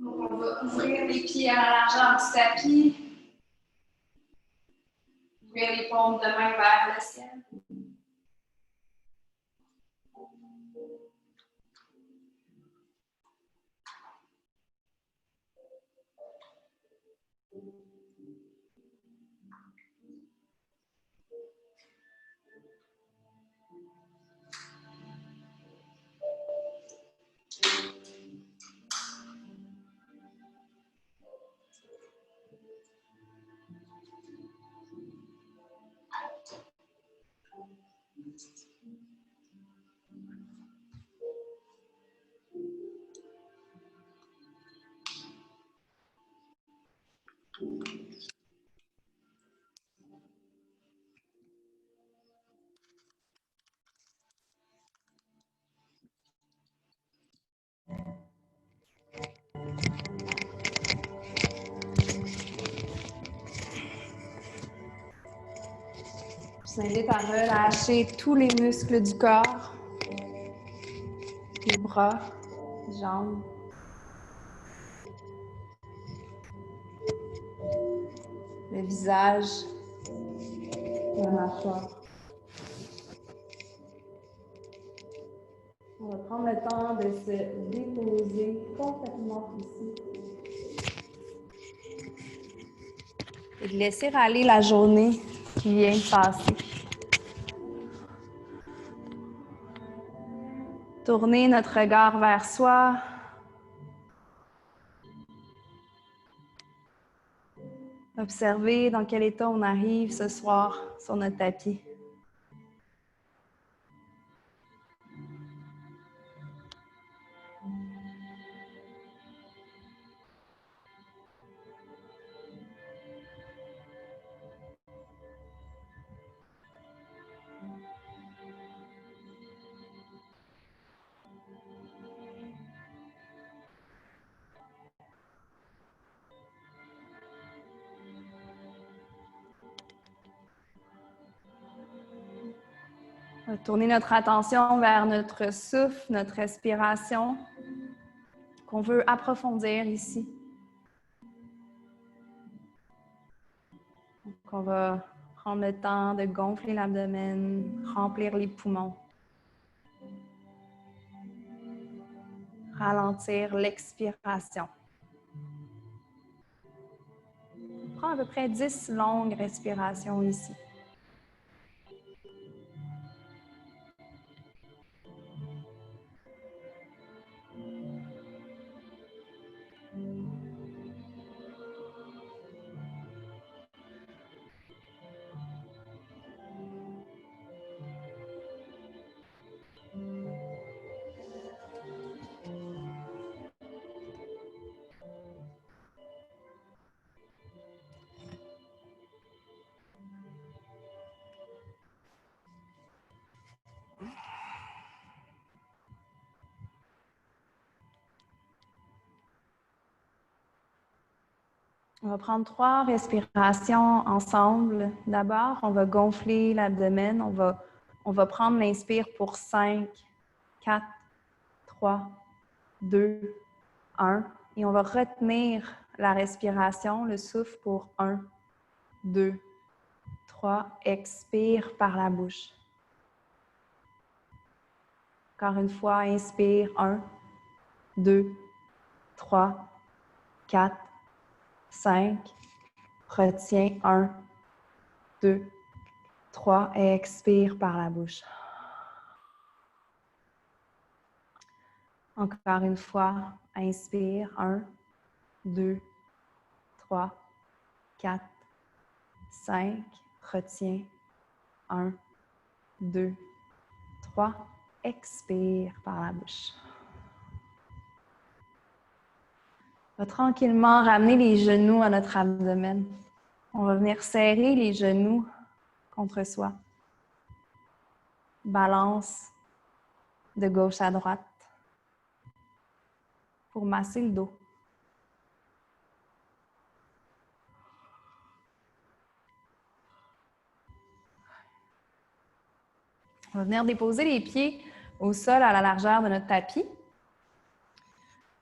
Donc, on va ouvrir les pieds à la largeur du tapis. Ouvrir les paumes de main vers le ciel. Je vous invite à relâcher tous les muscles du corps, les bras, les jambes. Le visage, la mâchoire. On va prendre le temps de se déposer complètement ici. Et de laisser aller la journée qui vient de passer. Tourner notre regard vers soi. Observer dans quel état on arrive ce soir sur notre tapis. On va tourner notre attention vers notre souffle, notre respiration, qu'on veut approfondir ici. Donc, on va prendre le temps de gonfler l'abdomen, remplir les poumons. Ralentir l'expiration. On prend à peu près 10 longues respirations ici. On va prendre 3 respirations ensemble. D'abord, on va gonfler l'abdomen. On va prendre l'inspire pour 5, 4, 3, 2, 1. Et on va retenir la respiration, le souffle pour 1, 2, 3. Expire par la bouche. Encore une fois, inspire 1, 2, 3, 4, 5, retiens 1, 2, 3 et expire par la bouche. Encore une fois, inspire 1, 2, 3, 4, 5, retiens 1, 2, 3, expire par la bouche. On va tranquillement ramener les genoux à notre abdomen. On va venir serrer les genoux contre soi. Balance de gauche à droite pour masser le dos. On va venir déposer les pieds au sol à la largeur de notre tapis.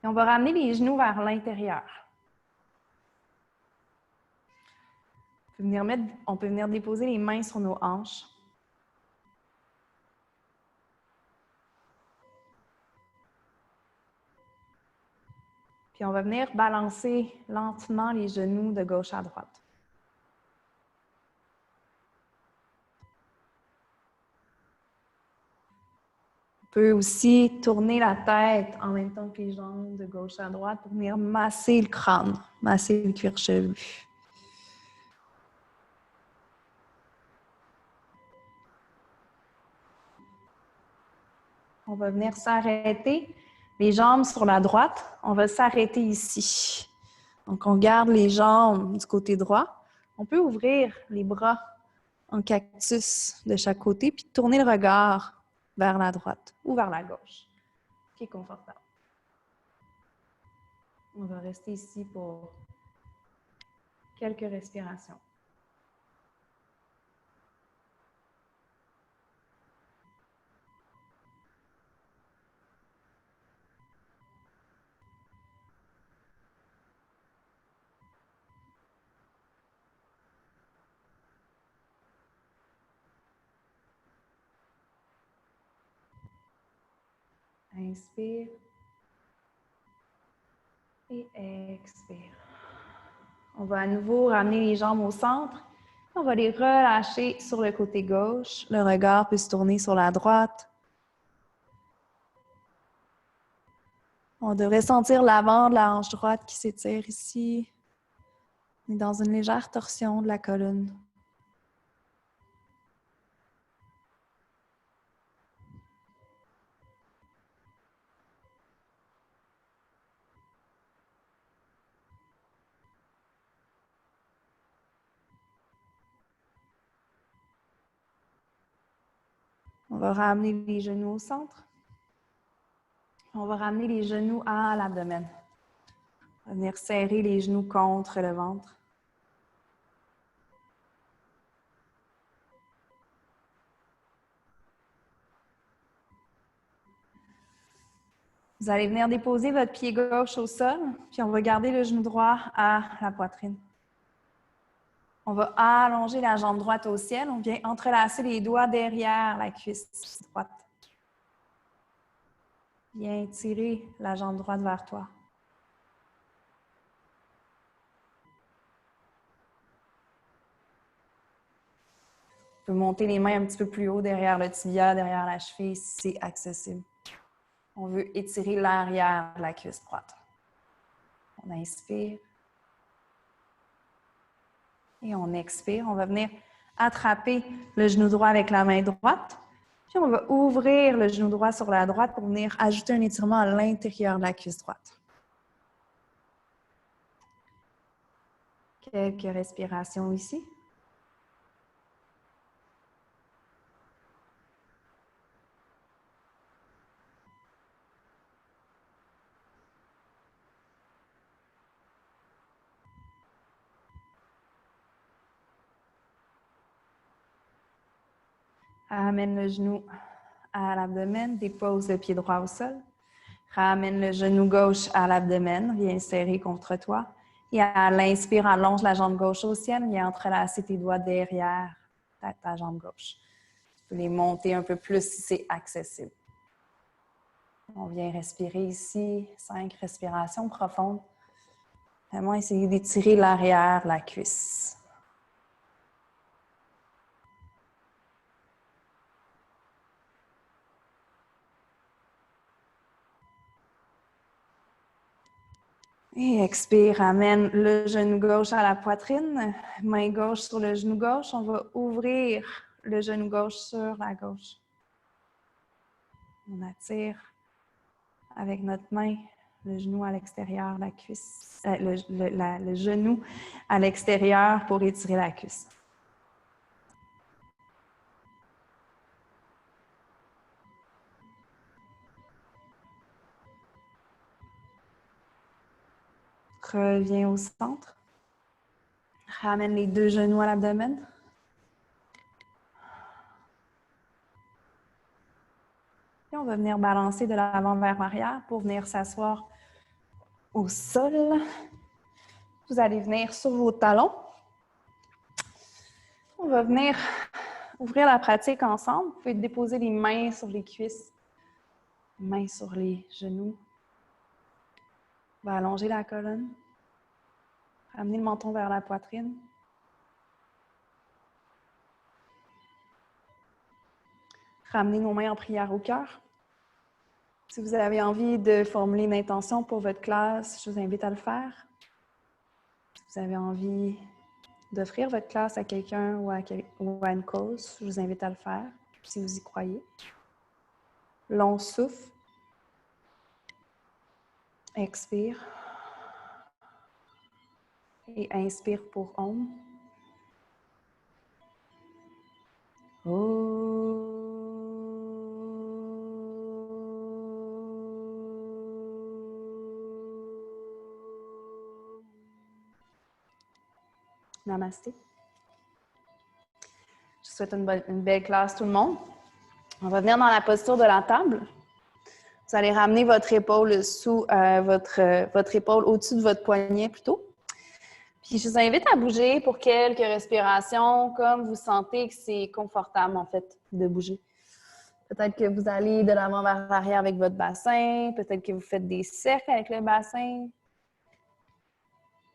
Et on va ramener les genoux vers l'intérieur. On peut venir déposer les mains sur nos hanches. Puis on va venir balancer lentement les genoux de gauche à droite. On peut aussi tourner la tête en même temps que les jambes de gauche à droite pour venir masser le crâne, masser le cuir chevelu. On va venir s'arrêter, les jambes sur la droite. On va s'arrêter ici. Donc, on garde les jambes du côté droit. On peut ouvrir les bras en cactus de chaque côté, puis tourner le regard vers la droite ou vers la gauche, qui est confortable. On va rester ici pour quelques respirations. Inspire et expire. On va à nouveau ramener les jambes au centre. On va les relâcher sur le côté gauche. Le regard peut se tourner sur la droite. On devrait sentir l'avant de la hanche droite qui s'étire ici. On est dans une légère torsion de la colonne. On va ramener les genoux au centre. On va ramener les genoux à l'abdomen. On va venir serrer les genoux contre le ventre. Vous allez venir déposer votre pied gauche au sol, puis on va garder le genou droit à la poitrine. On va allonger la jambe droite au ciel. On vient entrelacer les doigts derrière la cuisse droite. Viens tirer la jambe droite vers toi. On peut monter les mains un petit peu plus haut derrière le tibia, derrière la cheville, si c'est accessible. On veut étirer l'arrière de la cuisse droite. On inspire. Et on expire. On va venir attraper le genou droit avec la main droite. Puis on va ouvrir le genou droit sur la droite pour venir ajouter un étirement à l'intérieur de la cuisse droite. Quelques respirations ici. Ramène le genou à l'abdomen, dépose le pied droit au sol. Ramène le genou gauche à l'abdomen, viens serrer contre toi. Et à l'inspire, allonge la jambe gauche au ciel, viens entrelacer tes doigts derrière ta jambe gauche. Tu peux les monter un peu plus si c'est accessible. On vient respirer ici, 5 respirations profondes. Vraiment essayer d'étirer l'arrière de la cuisse. Et expire, ramène le genou gauche à la poitrine, main gauche sur le genou gauche. On va ouvrir le genou gauche sur la gauche. On attire avec notre main le genou à l'extérieur de la cuisse, le genou à l'extérieur pour étirer la cuisse. Reviens au centre. Ramène les deux genoux à l'abdomen. Et on va venir balancer de l'avant vers l'arrière pour venir s'asseoir au sol. Vous allez venir sur vos talons. On va venir ouvrir la pratique ensemble. Vous pouvez déposer les mains sur les cuisses, mains sur les genoux. On va allonger la colonne. Ramener le menton vers la poitrine. Ramener nos mains en prière au cœur. Si vous avez envie de formuler une intention pour votre classe, je vous invite à le faire. Si vous avez envie d'offrir votre classe à quelqu'un ou à une cause, je vous invite à le faire, si vous y croyez. Long souffle. Expire. Et inspire pour Om. Namasté. Je vous souhaite une belle classe, tout le monde. On va venir dans la posture de la table. Vous allez ramener votre épaule sous votre épaule au-dessus de votre poignet plutôt. Puis je vous invite à bouger pour quelques respirations, comme vous sentez que c'est confortable en fait de bouger. Peut-être que vous allez de l'avant vers l'arrière avec votre bassin, peut-être que vous faites des cercles avec le bassin,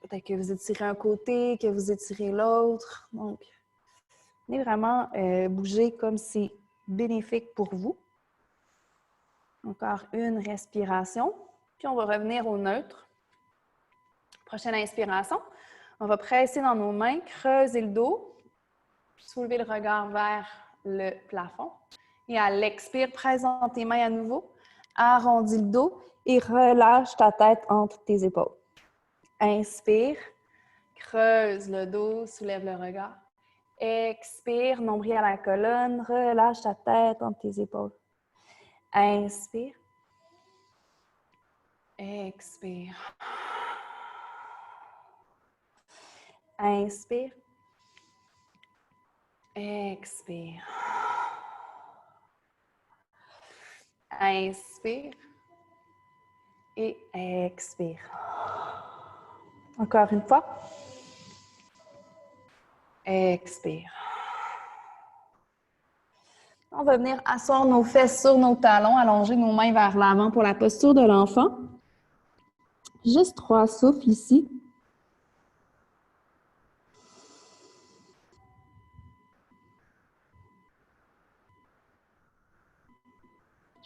peut-être que vous étirez un côté, que vous étirez l'autre. Donc, venez vraiment bouger comme c'est bénéfique pour vous. Encore une respiration, puis on va revenir au neutre. Prochaine inspiration, on va presser dans nos mains, creuser le dos, soulever le regard vers le plafond. Et à l'expire, presse dans tes mains à nouveau, arrondis le dos et relâche ta tête entre tes épaules. Inspire, creuse le dos, soulève le regard. Expire, nombril à la colonne, relâche ta tête entre tes épaules. Inspire. Expire. Inspire. Expire. Inspire. Et expire. Encore une fois. Expire. On va venir asseoir nos fesses sur nos talons, allonger nos mains vers l'avant pour la posture de l'enfant. Juste 3 souffles ici.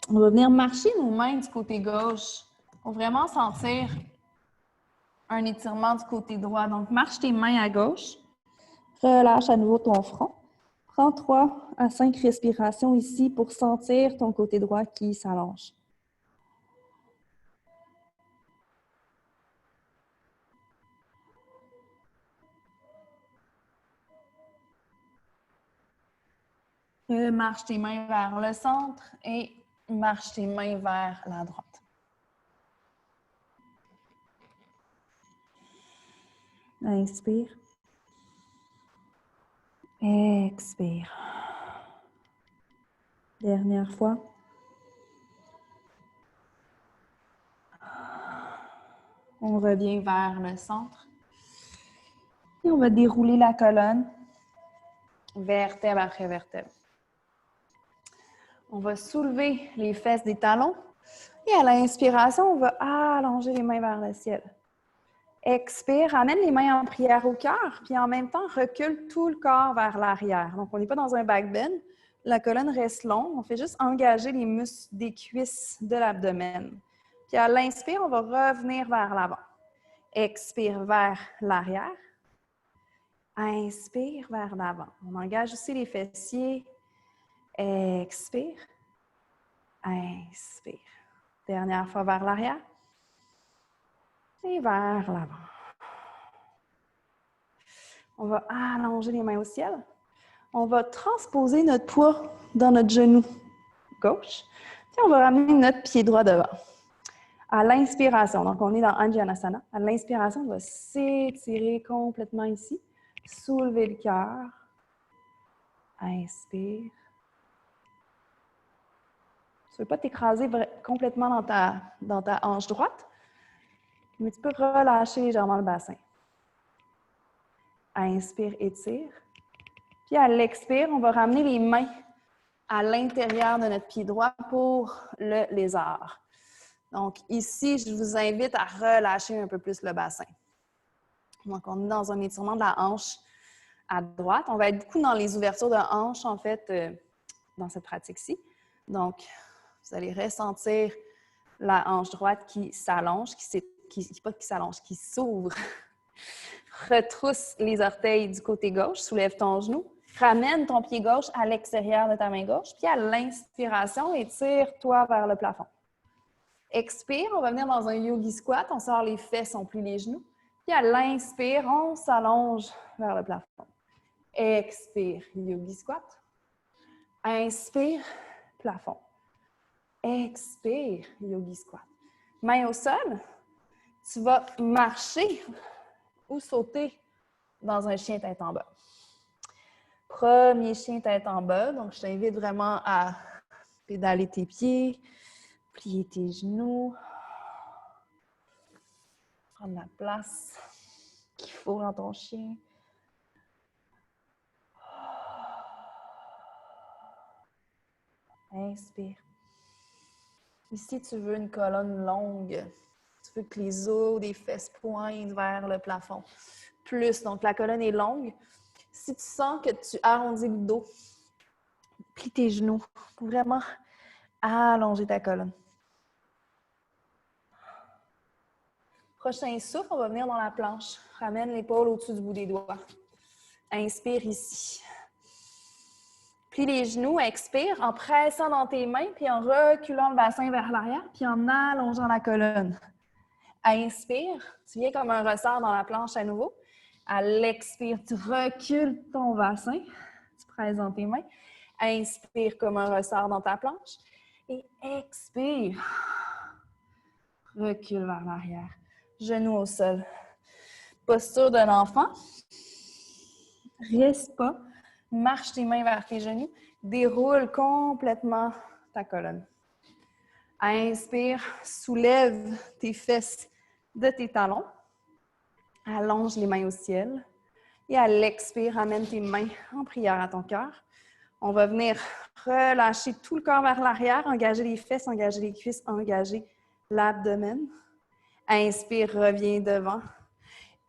On va venir marcher nos mains du côté gauche pour vraiment sentir un étirement du côté droit. Donc, marche tes mains à gauche. Relâche à nouveau ton front. Prends 3 à 5 respirations ici pour sentir ton côté droit qui s'allonge. Marche tes mains vers le centre et marche tes mains vers la droite. Inspire. Expire. Dernière fois. On revient vers le centre. Et on va dérouler la colonne, vertèbre après vertèbre. On va soulever les fesses des talons. Et à l'inspiration, on va allonger les mains vers le ciel. Expire, amène les mains en prière au cœur, puis en même temps, recule tout le corps vers l'arrière. Donc, on n'est pas dans un back bend. La colonne reste longue. On fait juste engager les muscles des cuisses de l'abdomen. Puis à l'inspire, on va revenir vers l'avant. Expire vers l'arrière. Inspire vers l'avant. On engage aussi les fessiers. Expire. Inspire. Dernière fois vers l'arrière. Et vers l'avant. On va allonger les mains au ciel. On va transposer notre poids dans notre genou gauche. Puis on va ramener notre pied droit devant. À l'inspiration, donc on est dans Anjanasana. À l'inspiration, on va s'étirer complètement ici. Soulever le cœur. Inspire. Tu ne veux pas t'écraser complètement dans ta hanche droite. Mais tu peux relâcher légèrement le bassin. Inspire, étire. Puis à l'expire, on va ramener les mains à l'intérieur de notre pied droit pour le lézard. Donc ici, je vous invite à relâcher un peu plus le bassin. Donc on est dans un étirement de la hanche à droite. On va être beaucoup dans les ouvertures de hanche, en fait, dans cette pratique-ci. Donc, vous allez ressentir la hanche droite qui s'allonge, qui s'ouvre. Retrousse les orteils du côté gauche, soulève ton genou, ramène ton pied gauche à l'extérieur de ta main gauche, puis à l'inspiration, étire-toi vers le plafond. Expire, on va venir dans un yogi squat, on sort les fesses, on plie les genoux, puis à l'inspire, on s'allonge vers le plafond. Expire, yogi squat. Inspire, plafond. Expire, yogi squat. Main au sol, tu vas marcher ou sauter dans un chien tête en bas. Premier chien tête en bas, donc je t'invite vraiment à pédaler tes pieds, plier tes genoux, prendre la place qu'il faut dans ton chien. Inspire. Ici, tu veux une colonne longue. Tu veux que les os des fesses pointent vers le plafond. Plus, donc la colonne est longue. Si tu sens que tu arrondis le dos, plie tes genoux pour vraiment allonger ta colonne. Prochain souffle, on va venir dans la planche. Ramène l'épaule au-dessus du bout des doigts. Inspire ici. Plie les genoux, expire en pressant dans tes mains, puis en reculant le bassin vers l'arrière, puis en allongeant la colonne. Inspire, tu viens comme un ressort dans la planche à nouveau. À l'expire, tu recules ton bassin, tu presses dans tes mains. Inspire comme un ressort dans ta planche. Et expire. Recule vers l'arrière. Genoux au sol. Posture d'un enfant. Reste pas. Marche tes mains vers tes genoux. Déroule complètement ta colonne. Inspire, soulève tes fesses de tes talons. Allonge les mains au ciel. Et à l'expire, ramène tes mains en prière à ton cœur. On va venir relâcher tout le corps vers l'arrière, engager les fesses, engager les cuisses, engager l'abdomen. Inspire, reviens devant.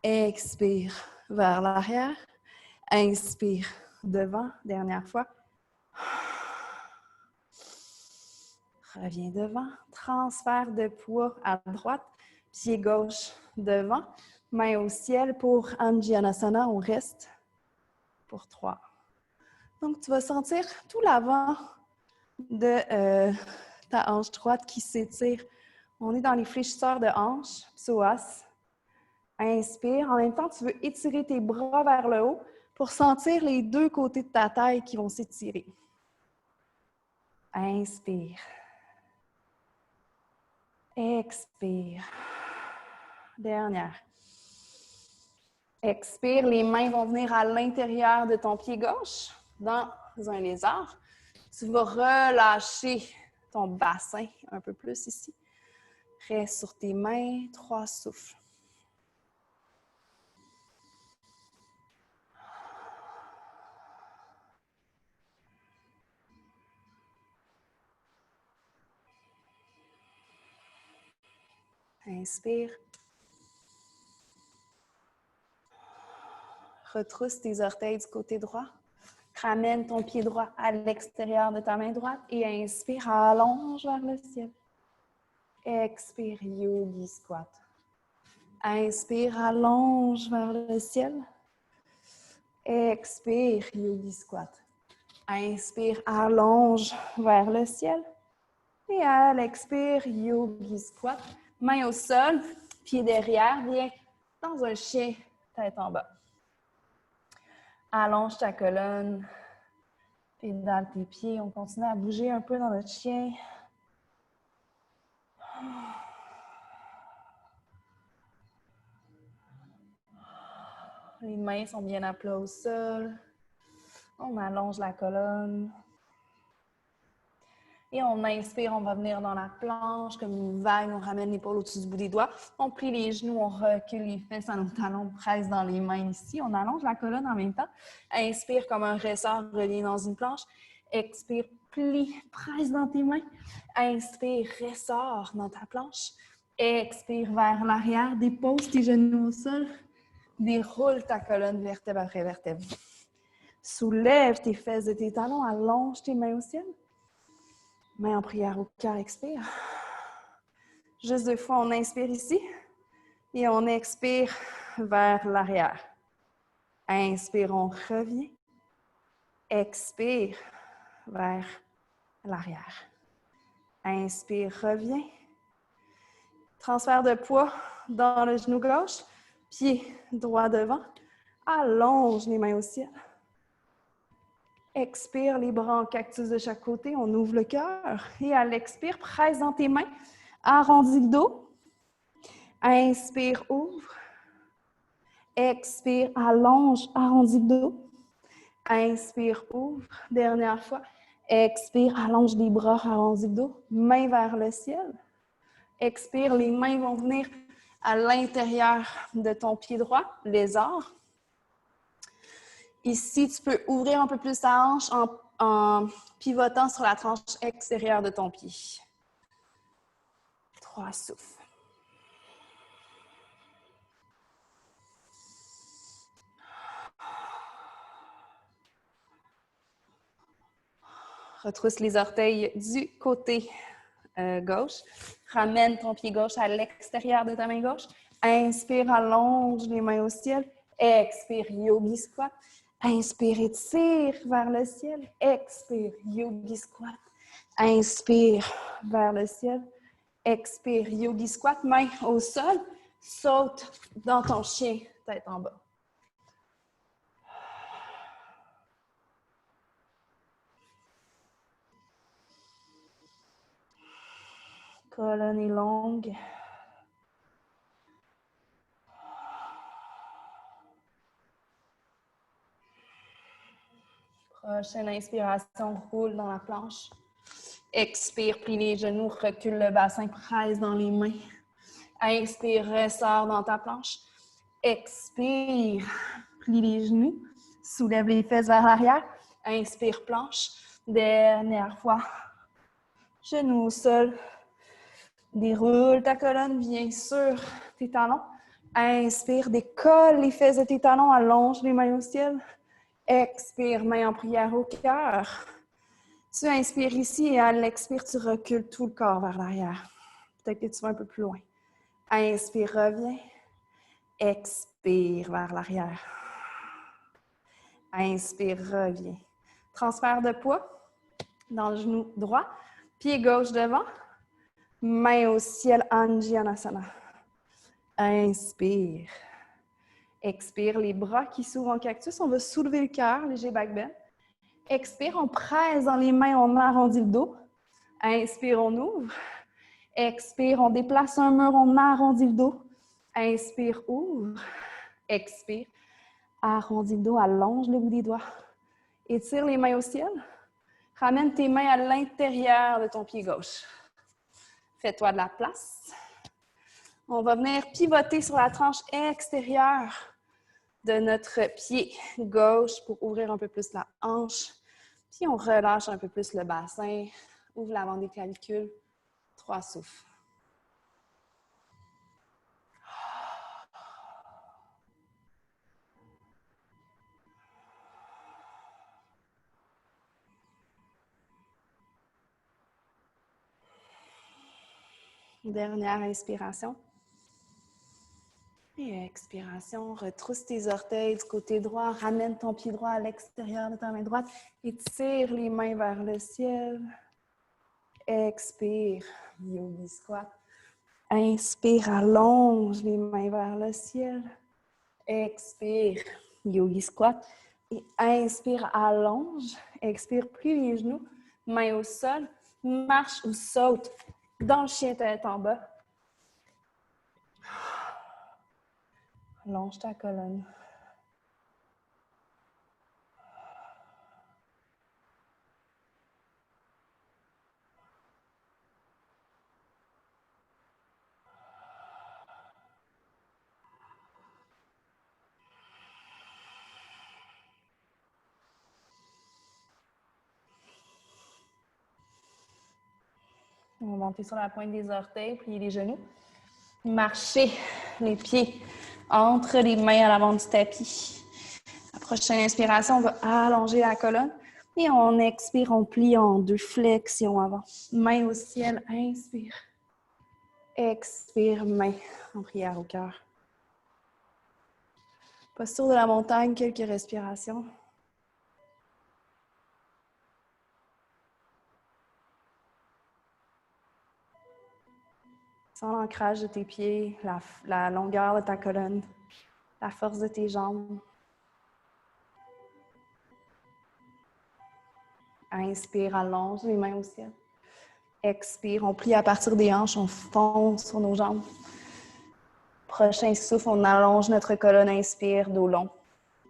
Expire vers l'arrière. Inspire devant, dernière fois. Reviens devant. Transfert de poids à droite. Pied gauche devant. Main au ciel pour Anjanasana. On reste pour 3. Donc, tu vas sentir tout l'avant de ta hanche droite qui s'étire. On est dans les fléchisseurs de hanche, psoas. Inspire. En même temps, tu veux étirer tes bras vers le haut pour sentir les deux côtés de ta taille qui vont s'étirer. Inspire. Expire. Dernière. Expire, les mains vont venir à l'intérieur de ton pied gauche, dans un lézard. Tu vas relâcher ton bassin un peu plus ici. Reste sur tes mains, 3 souffles. Inspire. Retrousse tes orteils du côté droit. Ramène ton pied droit à l'extérieur de ta main droite et inspire, allonge vers le ciel. Expire, yogi squat. Inspire, allonge vers le ciel. Expire, yogi squat. Inspire, allonge vers le ciel. Et à l'expire, yogi squat. Main au sol, pied derrière, viens dans un chien tête en bas. Allonge ta colonne, pédale tes pieds. On continue à bouger un peu dans notre chien. Les mains sont bien à plat au sol. On allonge la colonne. Et on inspire, on va venir dans la planche, comme une vague, on ramène l'épaule au-dessus du bout des doigts. On plie les genoux, on recule les fesses à nos talons, on presse dans les mains ici. On allonge la colonne en même temps. Inspire comme un ressort relié dans une planche. Expire, plie, presse dans tes mains. Inspire, ressort dans ta planche. Expire vers l'arrière, dépose tes genoux au sol. Déroule ta colonne vertèbre après vertèbre. Soulève tes fesses de tes talons, allonge tes mains au ciel. Main en prière au cœur, expire. Juste 2 fois, on inspire ici et on expire vers l'arrière. Inspire, on revient. Expire vers l'arrière. Inspire, reviens. Transfert de poids dans le genou gauche, pied droit devant. Allonge les mains au ciel. Expire, les bras en cactus de chaque côté, on ouvre le cœur. Et à l'expire, presse dans tes mains, arrondis le dos. Inspire, ouvre. Expire, allonge, arrondis le dos. Inspire, ouvre. Dernière fois. Expire, allonge les bras, arrondis le dos. Main vers le ciel. Expire, les mains vont venir à l'intérieur de ton pied droit, lézard. Ici, tu peux ouvrir un peu plus ta hanche en pivotant sur la tranche extérieure de ton pied. 3 souffles. Retrousse les orteils du côté gauche. Ramène ton pied gauche à l'extérieur de ta main gauche. Inspire, allonge les mains au ciel. Expire, yogi squat. Inspire, étire vers le ciel. Expire, yogi squat. Inspire vers le ciel. Expire, yogi squat. Main au sol. Saute dans ton chien, tête en bas. Colonne est longue. Prochaine inspiration, roule dans la planche. Expire, plie les genoux, recule le bassin, presse dans les mains. Inspire, ressort dans ta planche. Expire, plie les genoux, soulève les fesses vers l'arrière. Inspire, planche. Dernière fois. Genoux au sol. Déroule ta colonne, viens sur tes talons. Inspire, décolle les fesses de tes talons, allonge les mains au ciel. Expire, main en prière au cœur. Tu inspires ici et à l'expire, tu recules tout le corps vers l'arrière. Peut-être que tu vas un peu plus loin. Inspire, reviens. Expire vers l'arrière. Inspire, reviens. Transfert de poids dans le genou droit. Pied gauche devant. Main au ciel, Anjanasana. Inspire. Expire, les bras qui s'ouvrent en cactus. On va soulever le cœur, léger back bend. Expire, on presse dans les mains, on arrondit le dos. Inspire, on ouvre. Expire, on déplace un mur, on arrondit le dos. Inspire, ouvre. Expire, arrondis le dos, allonge le bout des doigts. Étire les mains au ciel. Ramène tes mains à l'intérieur de ton pied gauche. Fais-toi de la place. On va venir pivoter sur la tranche extérieure de notre pied gauche pour ouvrir un peu plus la hanche. Puis on relâche un peu plus le bassin. Ouvre l'avant des clavicules. 3 souffles. Dernière inspiration. Et expiration, retrousse tes orteils du côté droit, ramène ton pied droit à l'extérieur de ta main droite et tire les mains vers le ciel. Expire, yogi squat. Inspire, allonge les mains vers le ciel. Expire, yogi squat. Et inspire, allonge. Expire, plie les genoux, mains au sol. Marche ou saute dans le chien tête en bas. Allonge ta colonne. On va monter sur la pointe des orteils, plier les genoux. Marcher les pieds entre les mains à l'avant du tapis. La prochaine inspiration, on va allonger la colonne. Et on expire, on plie en deux, flexion avant. Main au ciel, inspire. Expire, main en prière au cœur. Posture de la montagne, quelques respirations. Sens l'ancrage de tes pieds, la longueur de ta colonne, la force de tes jambes. Inspire, allonge les mains au ciel. Expire, on plie à partir des hanches, on fonce sur nos jambes. Prochain souffle, on allonge notre colonne, inspire, dos long.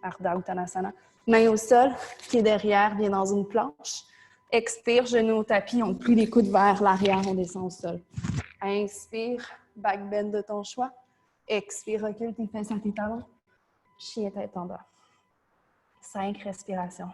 Ardha Uttanasana. Main au sol, pied derrière, vient dans une planche. Expire, genoux au tapis, on plie les coudes vers l'arrière, on descend au sol. Inspire, back bend de ton choix. Expire, recule tes fesses à tes talons. Chien tête en bas. 5 respirations.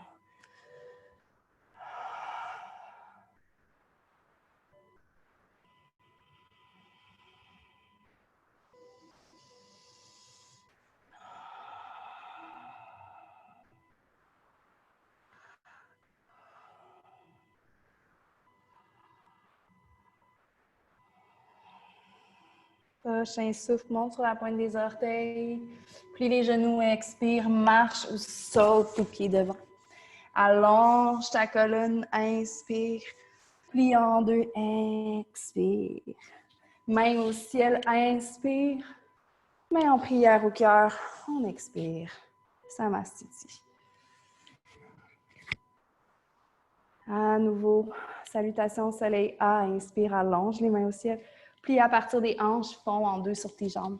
Prochain souffle, monte sur la pointe des orteils. Plie les genoux, expire, marche ou saute tes pieds devant. Allonge ta colonne, inspire. Plie en deux, expire. Main au ciel, inspire. Main en prière au cœur, on expire. Samastiti. À nouveau, salutation soleil A, inspire, allonge les mains au ciel. Plie à partir des hanches, fond en deux sur tes jambes.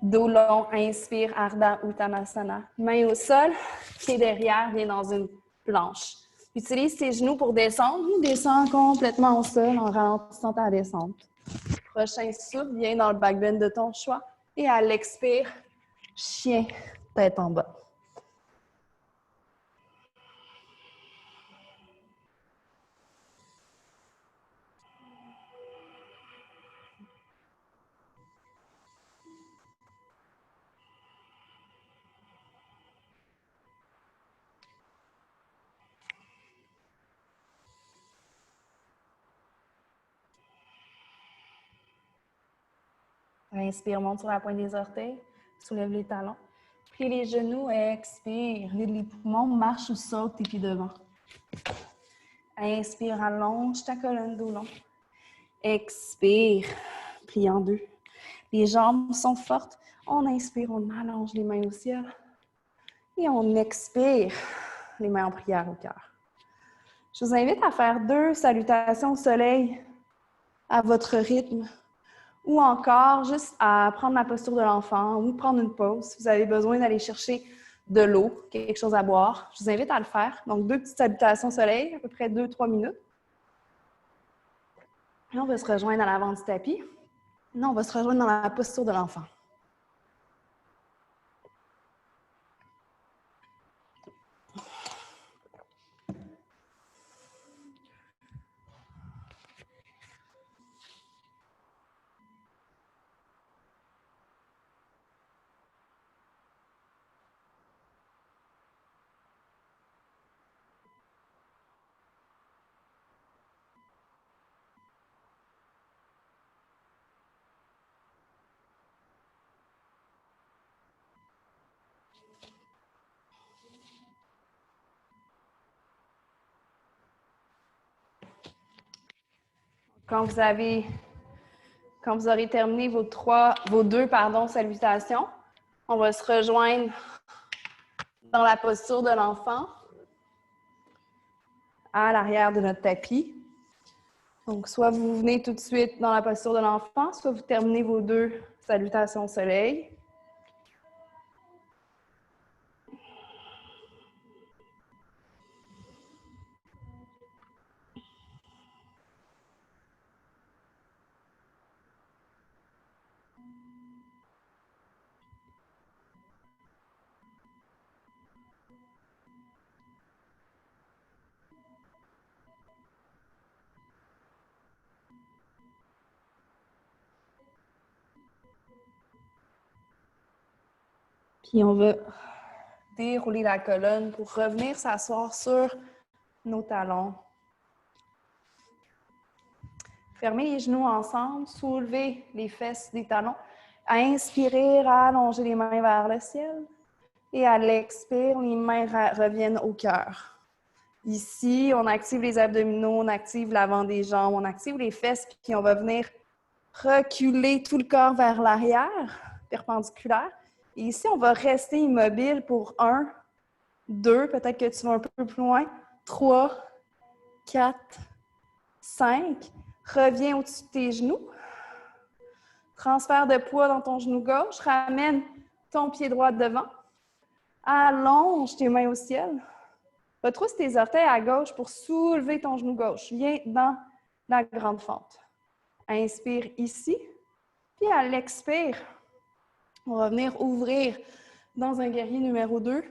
Dos long, inspire, Ardha Uttanasana. Main au sol, pied derrière, viens dans une planche. Utilise tes genoux pour descendre ou descends complètement au sol en ralentissant ta descente. Prochain souffle, viens dans le back bend de ton choix. Et à l'expire, chien, tête en bas. Inspire, monte sur la pointe des orteils, soulève les talons. Plie les genoux, expire, vide les poumons, marche ou saute tes pieds devant. Inspire, allonge ta colonne, dos long. Expire, plie en deux. Les jambes sont fortes. On inspire, on allonge les mains au ciel. Et on expire, les mains en prière au cœur. Je vous invite à faire 2 salutations au soleil à votre rythme. Ou encore, juste à prendre la posture de l'enfant ou prendre une pause. Si vous avez besoin d'aller chercher de l'eau, quelque chose à boire, je vous invite à le faire. Donc, 2 petites salutations au soleil, à peu près 2-3 minutes. Et on va se rejoindre à l'avant du tapis. Là, on va se rejoindre dans la posture de l'enfant. Quand vous aurez terminé vos 2 salutations, on va se rejoindre dans la posture de l'enfant à l'arrière de notre tapis. Donc, soit vous venez tout de suite dans la posture de l'enfant, soit vous terminez vos 2 salutations au soleil. Puis on va dérouler la colonne pour revenir s'asseoir sur nos talons. Fermez les genoux ensemble, soulevez les fesses des talons. Inspirez, allongez les mains vers le ciel. Et à l'expire, les mains reviennent au cœur. Ici, on active les abdominaux, on active l'avant des jambes, on active les fesses, puis on va venir reculer tout le corps vers l'arrière, perpendiculaire. Et ici, on va rester immobile pour 1, 2, peut-être que tu vas un peu plus loin, 3, 4, 5. Reviens au-dessus de tes genoux. Transfert de poids dans ton genou gauche. Ramène ton pied droit devant. Allonge tes mains au ciel. Retrousse tes orteils à gauche pour soulever ton genou gauche. Viens dans la grande fente. Inspire ici. Puis à l'expire, on va venir ouvrir dans un guerrier numéro 2.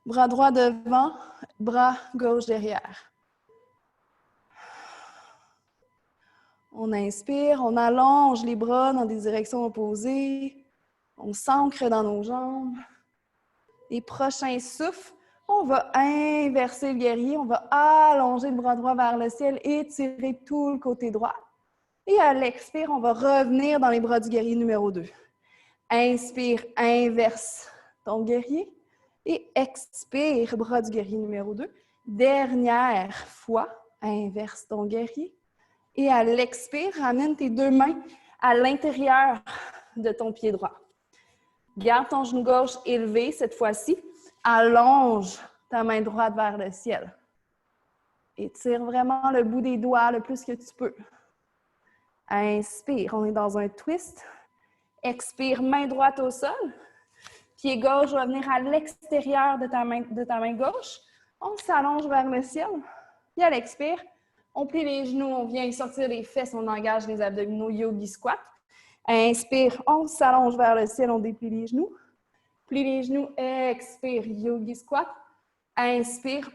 Bras droit devant, bras gauche derrière. On inspire, on allonge les bras dans des directions opposées. On s'ancre dans nos jambes. Les prochains souffles, on va inverser le guerrier. On va allonger le bras droit vers le ciel et tirer tout le côté droit. Et à l'expire, on va revenir dans les bras du guerrier numéro 2. Inspire, inverse ton guerrier. Et expire, bras du guerrier numéro 2. Dernière fois, inverse ton guerrier. Et à l'expire, ramène tes deux mains à l'intérieur de ton pied droit. Garde ton genou gauche élevé cette fois-ci. Allonge ta main droite vers le ciel. Étire vraiment le bout des doigts le plus que tu peux. Inspire, on est dans un twist. Expire, main droite au sol. Pied gauche va venir à l'extérieur de ta main gauche. On s'allonge vers le ciel. Puis à l'expire, on plie les genoux, on vient sortir les fesses, on engage les abdominaux, yogi squat. Inspire, on s'allonge vers le ciel, on déplie les genoux. Plie les genoux, expire, yogi squat. Inspire,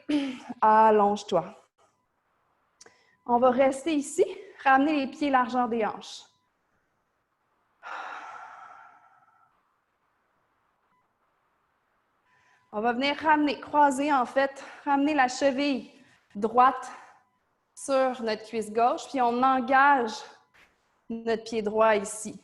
allonge-toi. On va rester ici, ramener les pieds largeur des hanches. On va venir croiser en fait, ramener la cheville droite sur notre cuisse gauche, puis on engage notre pied droit ici.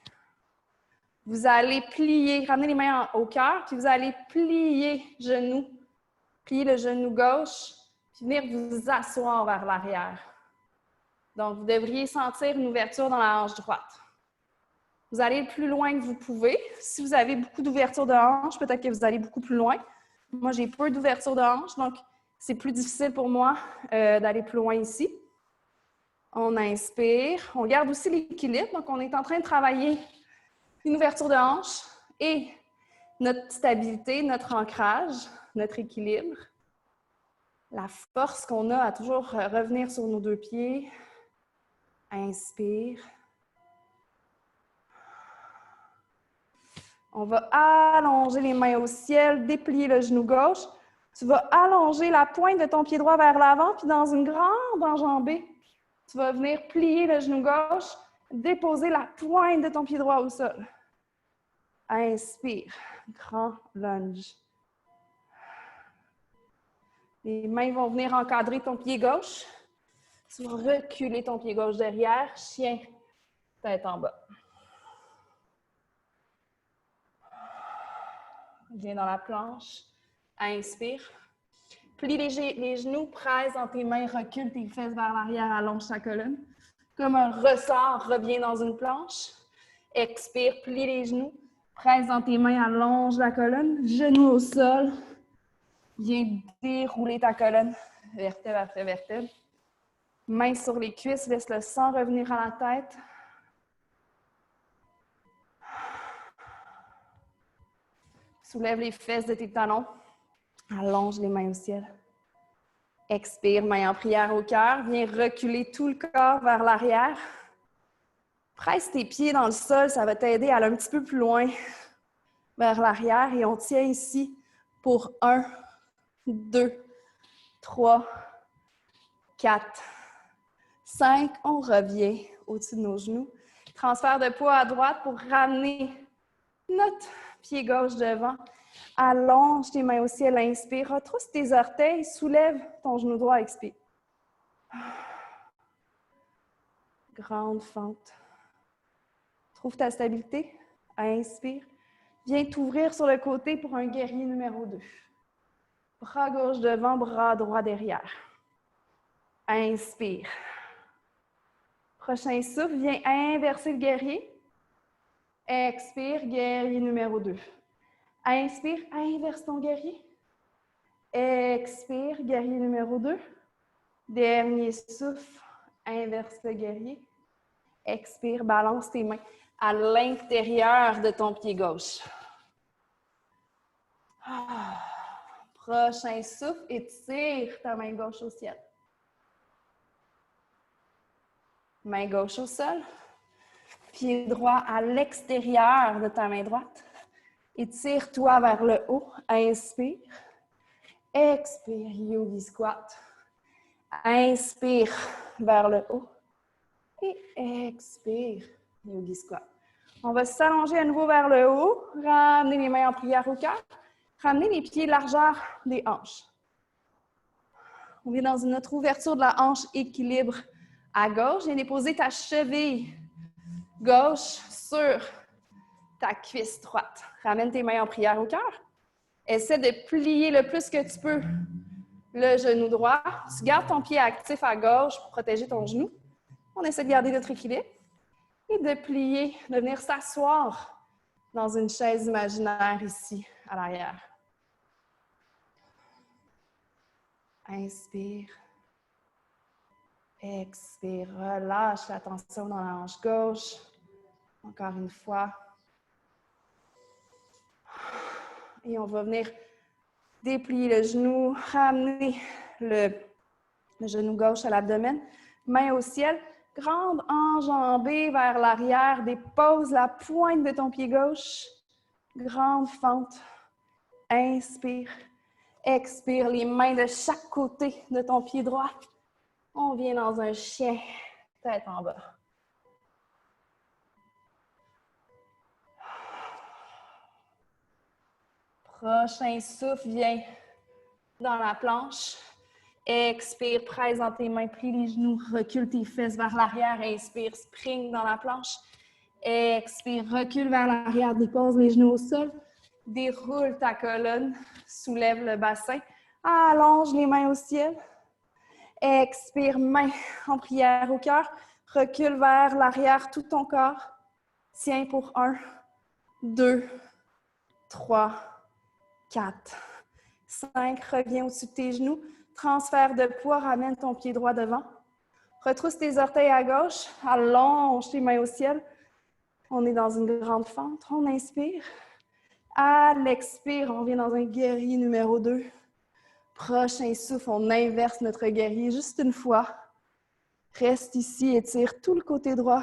Vous allez plier, ramener les mains au cœur, puis vous allez plier le genou gauche, puis venir vous asseoir vers l'arrière. Donc, vous devriez sentir une ouverture dans la hanche droite. Vous allez le plus loin que vous pouvez. Si vous avez beaucoup d'ouverture de hanche, peut-être que vous allez beaucoup plus loin. Moi, j'ai peu d'ouverture de hanche, donc c'est plus difficile pour moi d'aller plus loin ici. On inspire. On garde aussi l'équilibre. Donc, on est en train de travailler une ouverture de hanche et notre stabilité, notre ancrage, notre équilibre. La force qu'on a à toujours revenir sur nos deux pieds. Inspire. On va allonger les mains au ciel, déplier le genou gauche. Tu vas allonger la pointe de ton pied droit vers l'avant, puis dans une grande enjambée, tu vas venir plier le genou gauche, déposer la pointe de ton pied droit au sol. Inspire, grand lunge. Les mains vont venir encadrer ton pied gauche. Tu vas reculer ton pied gauche derrière, chien, tête en bas. Viens dans la planche. Inspire. Plie les genoux, presse dans tes mains, recule tes fesses vers l'arrière, allonge ta colonne. Comme un ressort, reviens dans une planche. Expire, plie les genoux, presse dans tes mains, allonge la colonne. Genoux au sol. Viens dérouler ta colonne, vertèbre après vertèbre. Mains sur les cuisses, laisse le sang revenir à la tête. Soulève les fesses de tes talons. Allonge les mains au ciel. Expire, main en prière au cœur. Viens reculer tout le corps vers l'arrière. Presse tes pieds dans le sol, ça va t'aider à aller un petit peu plus loin vers l'arrière. Et on tient ici pour 1, 2, 3, 4, 5. On revient au-dessus de nos genoux. Transfert de poids à droite pour ramener notre pied gauche devant. Allonge tes mains au ciel, inspire. Retrousse tes orteils, soulève ton genou droit, expire. Grande fente. Trouve ta stabilité. Inspire. Viens t'ouvrir sur le côté pour un guerrier numéro 2. Bras gauche devant, bras droit derrière. Inspire. Prochain souffle, viens inverser le guerrier. Expire, guerrier numéro 2. Inspire, inverse ton guerrier. Expire, guerrier numéro 2. Dernier souffle, inverse le guerrier. Expire, balance tes mains à l'intérieur de ton pied gauche. Prochain souffle, étire ta main gauche au ciel. Main gauche au sol. Pied droit à l'extérieur de ta main droite. Étire-toi vers le haut. Inspire. Expire, Yogi Squat. Inspire vers le haut. Et expire, Yogi Squat. On va s'allonger à nouveau vers le haut. Ramener les mains en prière au cœur. Ramener les pieds largeur des hanches. On vient dans une autre ouverture de la hanche, équilibre à gauche. Viens déposer ta cheville gauche sur ta cuisse droite. Ramène tes mains en prière au cœur. Essaie de plier le plus que tu peux le genou droit. Tu gardes ton pied actif à gauche pour protéger ton genou. On essaie de garder notre équilibre et de plier, de venir s'asseoir dans une chaise imaginaire ici, à l'arrière. Inspire. Expire. Relâche la tension dans la hanche gauche. Encore une fois. Et on va venir déplier le genou, ramener le genou gauche à l'abdomen, main au ciel, grande enjambée vers l'arrière, dépose la pointe de ton pied gauche, grande fente, inspire, expire, les mains de chaque côté de ton pied droit. On vient dans un chien, tête en bas. Prochain souffle, viens dans la planche. Expire, presse dans tes mains, plie les genoux, recule tes fesses vers l'arrière. Inspire, spring dans la planche. Expire, recule vers l'arrière, dépose les genoux au sol. Déroule ta colonne, soulève le bassin. Allonge les mains au ciel. Expire, main en prière au cœur. Recule vers l'arrière, tout ton corps. Tiens pour 1, 2, 3, 4, 5. Reviens au-dessus de tes genoux. Transfert de poids, ramène ton pied droit devant. Retrousse tes orteils à gauche. Allonge tes mains au ciel. On est dans une grande fente. On inspire. À l'expire, on vient dans un guerrier numéro 2. Prochain souffle, on inverse notre guerrier juste une fois. Reste ici, étire tout le côté droit.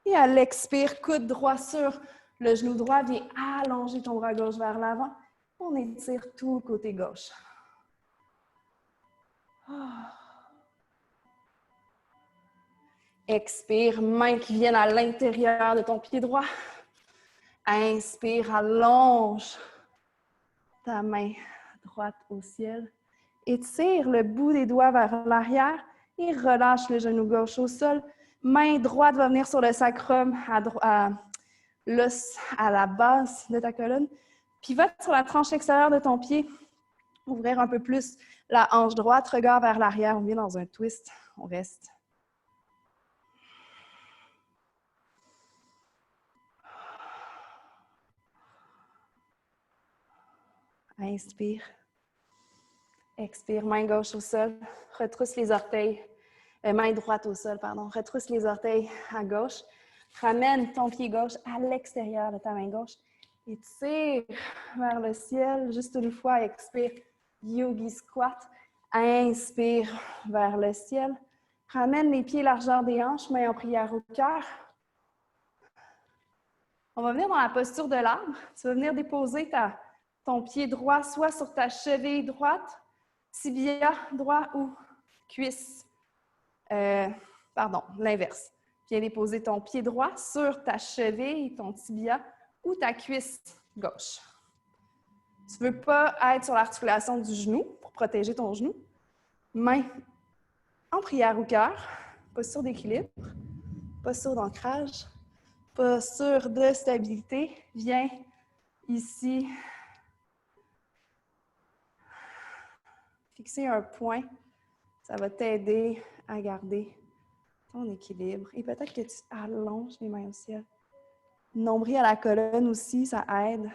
Et à l'expire, coude droit sur le genou droit. Viens allonger ton bras gauche vers l'avant. On étire tout le côté gauche. Expire, mains qui viennent à l'intérieur de ton pied droit. Inspire, allonge ta main droite au ciel. Étire le bout des doigts vers l'arrière et relâche le genou gauche au sol. Main droite va venir sur le sacrum, à l'os à la base de ta colonne. Pivote sur la tranche extérieure de ton pied. Ouvrir un peu plus la hanche droite, regard vers l'arrière. On vient dans un twist. On reste. Inspire. Expire, main gauche au sol. Retrousse les orteils. Main droite au sol, pardon. Retrousse les orteils à gauche. Ramène ton pied gauche à l'extérieur de ta main gauche. Et tire vers le ciel. Juste une fois, expire. Yogi Squat. Inspire vers le ciel. Ramène les pieds largeur des hanches, main en prière au cœur. On va venir dans la posture de l'arbre. Tu vas venir déposer ton pied droit soit sur ta cheville droite, tibia droit ou cuisse. L'inverse. Viens déposer ton pied droit sur ta cheville, ton tibia ou ta cuisse gauche. Tu ne veux pas être sur l'articulation du genou pour protéger ton genou. Main en prière au cœur, posture d'équilibre, posture d'ancrage, posture de stabilité. Viens ici fixer un point. Ça va t'aider à garder ton équilibre. Et peut-être que tu allonges les mains au ciel. Nombril à la colonne aussi, ça aide.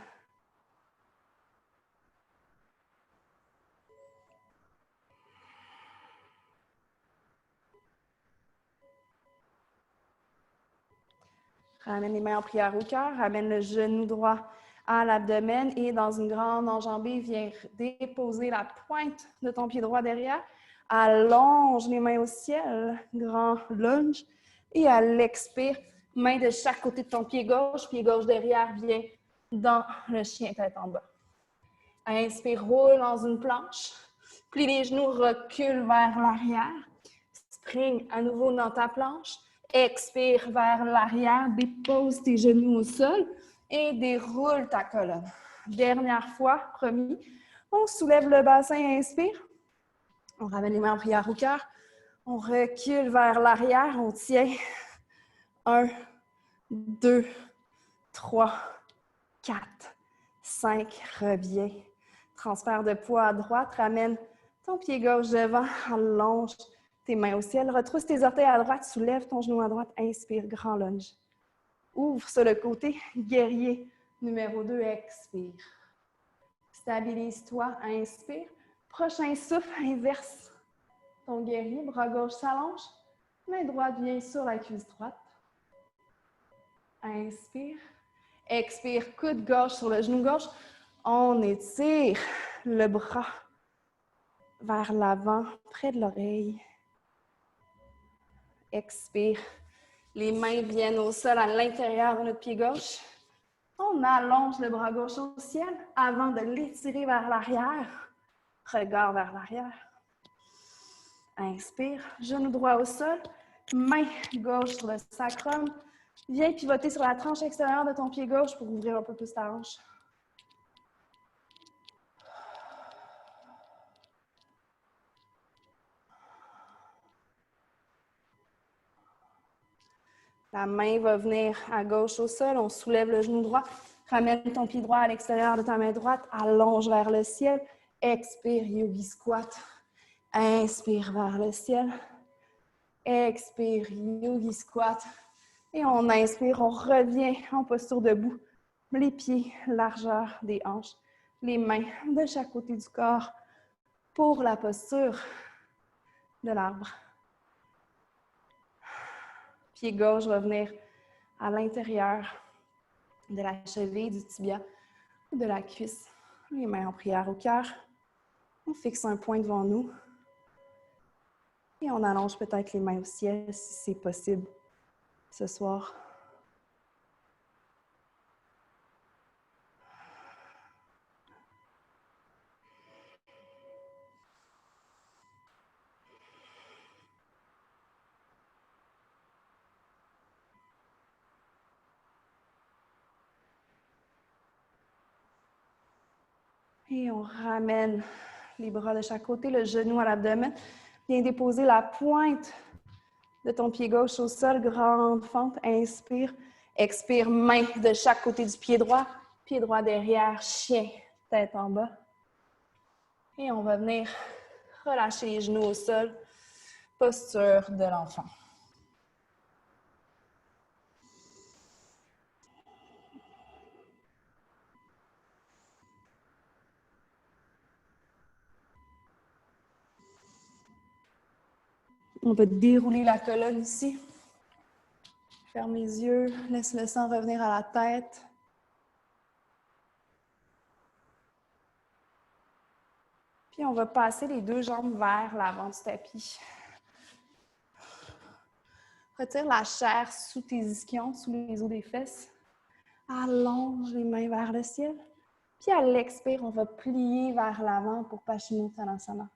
Ramène les mains en prière au cœur, ramène le genou droit à l'abdomen et dans une grande enjambée, viens déposer la pointe de ton pied droit derrière. Allonge les mains au ciel, grand lunge. Et à l'expire, main de chaque côté de ton pied gauche derrière, viens dans le chien tête en bas. Inspire, roule dans une planche. Plie les genoux, recule vers l'arrière. Spring à nouveau dans ta planche. Expire vers l'arrière, dépose tes genoux au sol et déroule ta colonne. Dernière fois, promis. On soulève le bassin, inspire. On ramène les mains en prière au cœur. On recule vers l'arrière, on tient. 1, 2, 3, 4, 5, reviens. Transfert de poids à droite, ramène ton pied gauche devant, allonge tes mains au ciel, retrousse tes orteils à droite, soulève ton genou à droite, inspire, grand lunge. Ouvre sur le côté, guerrier numéro 2, expire. Stabilise-toi, inspire. Prochain souffle, inverse ton guerrier, bras gauche s'allonge, main droite vient sur la cuisse droite. Inspire. Expire, coude gauche sur le genou gauche. On étire le bras vers l'avant, près de l'oreille. Expire. Les mains viennent au sol à l'intérieur de notre pied gauche. On allonge le bras gauche au ciel avant de l'étirer vers l'arrière. Regard vers l'arrière. Inspire. Genou droit au sol. Main gauche sur le sacrum. Viens pivoter sur la tranche extérieure de ton pied gauche pour ouvrir un peu plus ta hanche. La main va venir à gauche au sol. On soulève le genou droit. Ramène ton pied droit à l'extérieur de ta main droite. Allonge vers le ciel. Expire, yogi squat. Inspire vers le ciel. Expire, yogi squat. Et on inspire, on revient en posture debout. Les pieds, largeur des hanches. Les mains de chaque côté du corps pour la posture de l'arbre. Pied gauche va venir à l'intérieur de la cheville, du tibia ou de la cuisse. Les mains en prière au cœur. On fixe un point devant nous. Et on allonge peut-être les mains au ciel si c'est possible ce soir. Et on ramène les bras de chaque côté, le genou à l'abdomen. Viens déposer la pointe de ton pied gauche au sol, grande fente. Inspire. Expire, main de chaque côté du pied droit. Pied droit derrière, chien, tête en bas. Et on va venir relâcher les genoux au sol. Posture de l'enfant. On va dérouler la colonne ici. Ferme les yeux, laisse le sang revenir à la tête. Puis on va passer les deux jambes vers l'avant du tapis. Retire la chair sous tes ischions, sous les os des fesses. Allonge les mains vers le ciel. Puis à l'expire, on va plier vers l'avant pour Paschimottanasana.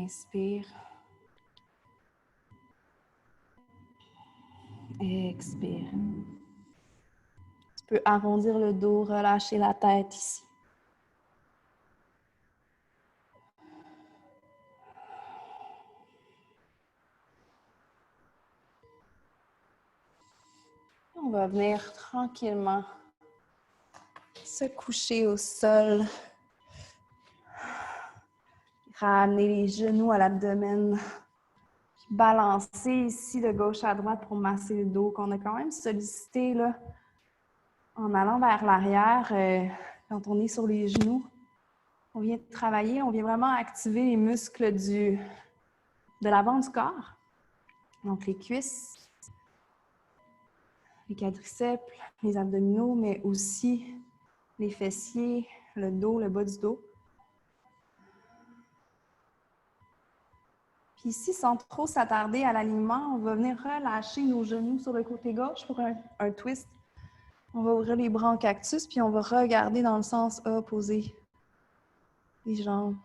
Inspire. Expire. Tu peux arrondir le dos, relâcher la tête ici. On va venir tranquillement se coucher au sol. Ramener les genoux à l'abdomen. Balancer ici de gauche à droite pour masser le dos, qu'on a quand même sollicité là, en allant vers l'arrière quand on est sur les genoux. On vient de travailler, on vient vraiment activer les muscles de l'avant du corps. Donc les cuisses, les quadriceps, les abdominaux, mais aussi les fessiers, le dos, le bas du dos. Puis ici, sans trop s'attarder à l'alignement, on va venir relâcher nos genoux sur le côté gauche pour un twist. On va ouvrir les bras en cactus, puis on va regarder dans le sens opposé. Les jambes.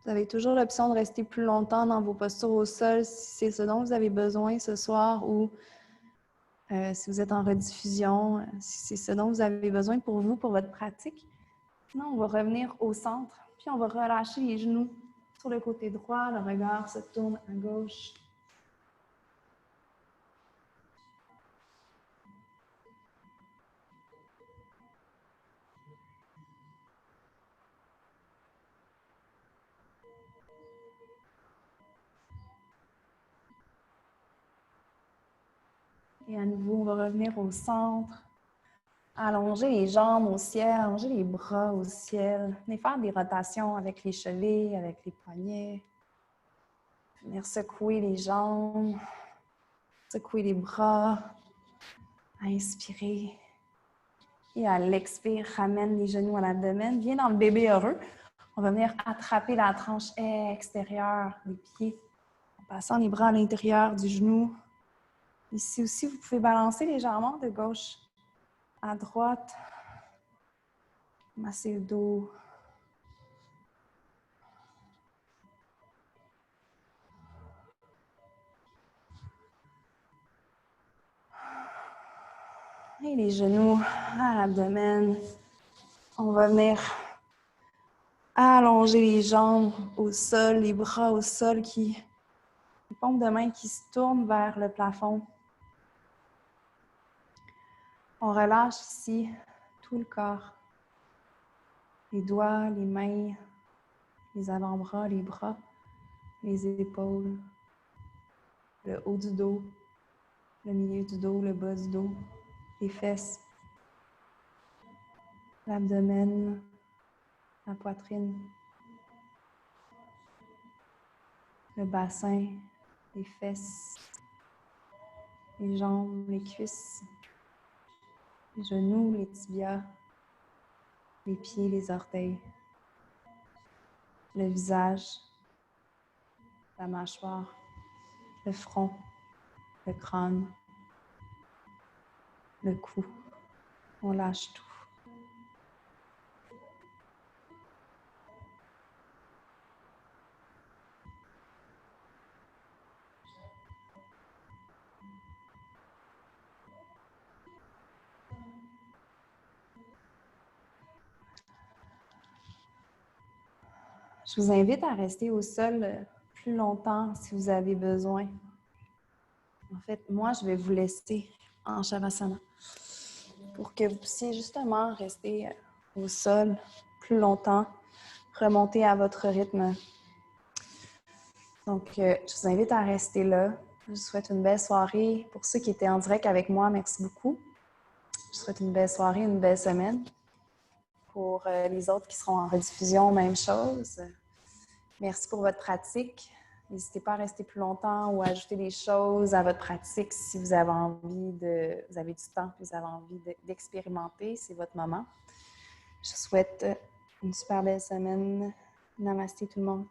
Vous avez toujours l'option de rester plus longtemps dans vos postures au sol si c'est ce dont vous avez besoin ce soir ou si vous êtes en rediffusion, si c'est ce dont vous avez besoin pour vous, pour votre pratique. Sinon, on va revenir au centre, puis on va relâcher les genoux sur le côté droit, le regard se tourne à gauche. Et à nouveau, on va revenir au centre. Allonger les jambes au ciel, allonger les bras au ciel. Venez faire des rotations avec les chevilles, avec les poignets. Venir secouer les jambes, secouer les bras. Inspirer. Et à l'expire, ramène les genoux à l'abdomen. Viens dans le bébé heureux. On va venir attraper la tranche extérieure des pieds en passant les bras à l'intérieur du genou. Ici aussi, vous pouvez balancer légèrement de gauche à droite. Masser le dos. Et les genoux à l'abdomen. On va venir allonger les jambes au sol, les bras au sol, les paumes de main qui se tournent vers le plafond. On relâche ici tout le corps. Les doigts, les mains, les avant-bras, les bras, les épaules, le haut du dos, le milieu du dos, le bas du dos, les fesses, l'abdomen, la poitrine, le bassin, les fesses, les jambes, les cuisses, les genoux, les tibias, les pieds, les orteils, le visage, la mâchoire, le front, le crâne, le cou. On lâche tout. Je vous invite à rester au sol plus longtemps si vous avez besoin. En fait, moi, je vais vous laisser en Shavasana pour que vous puissiez justement rester au sol plus longtemps, remonter à votre rythme. Donc, je vous invite à rester là. Je vous souhaite une belle soirée. Pour ceux qui étaient en direct avec moi, merci beaucoup. Je vous souhaite une belle soirée, une belle semaine. Pour les autres qui seront en rediffusion, même chose. Merci pour votre pratique. N'hésitez pas à rester plus longtemps ou à ajouter des choses à votre pratique si vous avez vous avez du temps et vous avez envie d'expérimenter. C'est votre moment. Je vous souhaite une super belle semaine. Namasté tout le monde.